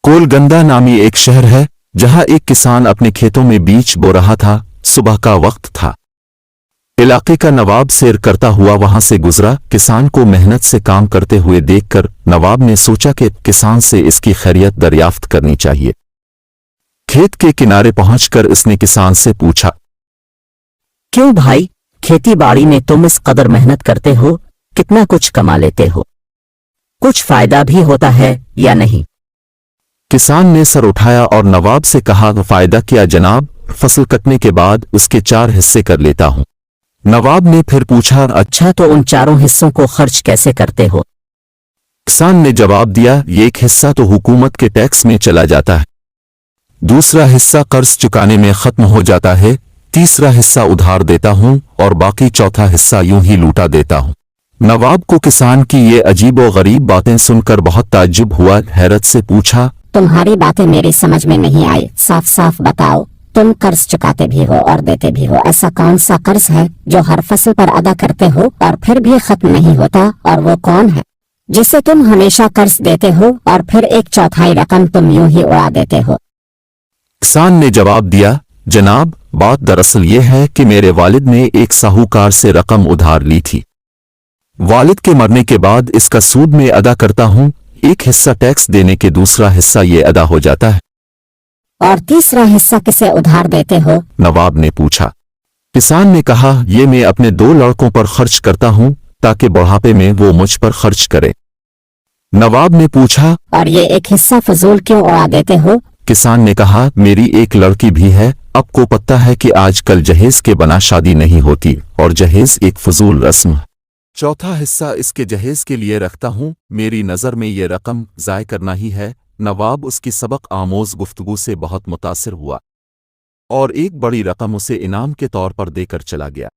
کولگندہ نامی ایک شہر ہے جہاں ایک کسان اپنے کھیتوں میں بیج بو رہا تھا۔ صبح کا وقت تھا۔ علاقے کا نواب سیر کرتا ہوا وہاں سے گزرا۔ کسان کو محنت سے کام کرتے ہوئے دیکھ کر نواب نے سوچا کہ کسان سے اس کی خیریت دریافت کرنی چاہیے۔ کھیت کے کنارے پہنچ کر اس نے کسان سے پوچھا، کیوں بھائی، کھیتی باڑی میں تم اس قدر محنت کرتے ہو، کتنا کچھ کما لیتے ہو؟ کچھ فائدہ بھی ہوتا ہے یا نہیں؟ کسان نے سر اٹھایا اور نواب سے کہا، فائدہ کیا جناب، فصل کٹنے کے بعد اس کے 4 حصے کر لیتا ہوں۔ نواب نے پھر پوچھا، اچھا تو ان 4 حصوں کو خرچ کیسے کرتے ہو؟ کسان نے جواب دیا، یہ ایک حصہ تو حکومت کے ٹیکس میں چلا جاتا ہے، دوسرا حصہ قرض چکانے میں ختم ہو جاتا ہے، تیسرا حصہ ادھار دیتا ہوں اور باقی چوتھا حصہ یوں ہی لوٹا دیتا ہوں۔ نواب کو کسان کی یہ عجیب و غریب باتیں سن کر بہت تعجب ہوا۔ حیرت سے پوچھا، تمہاری باتیں میری سمجھ میں نہیں آئی، صاف صاف بتاؤ، تم قرض چکاتے بھی ہو اور دیتے بھی ہو، ایسا کون سا قرض ہے جو ہر فصل پر ادا کرتے ہو اور پھر بھی ختم نہیں ہوتا، اور وہ کون ہے جسے تم ہمیشہ قرض دیتے ہو اور پھر 1/4 رقم تم یوں ہی اڑا دیتے ہو؟ کسان نے جواب دیا، جناب بات دراصل یہ ہے کہ میرے والد نے ایک ساہوکار سے رقم ادھار لی تھی، والد کے مرنے کے بعد اس کا سود میں ادا کرتا ہوں، ایک حصہ ٹیکس دینے کے دوسرا حصہ یہ ادا ہو جاتا ہے۔ اور تیسرا حصہ کسے ادھار دیتے ہو؟ نواب نے پوچھا۔ کسان نے کہا، یہ میں اپنے 2 لڑکوں پر خرچ کرتا ہوں تاکہ بڑھاپے میں وہ مجھ پر خرچ کرے۔ نواب نے پوچھا، اور یہ ایک حصہ فضول کیوں اڑا دیتے ہو؟ کسان نے کہا، میری ایک لڑکی بھی ہے، اب کو پتہ ہے کہ آج کل جہیز کے بنا شادی نہیں ہوتی اور جہیز ایک فضول رسم ہے، چوتھا حصہ اس کے جہیز کے لیے رکھتا ہوں، میری نظر میں یہ رقم ضائع کرنا ہی ہے۔ نواب اس کی سبق آموز گفتگو سے بہت متاثر ہوا اور ایک بڑی رقم اسے انعام کے طور پر دے کر چلا گیا۔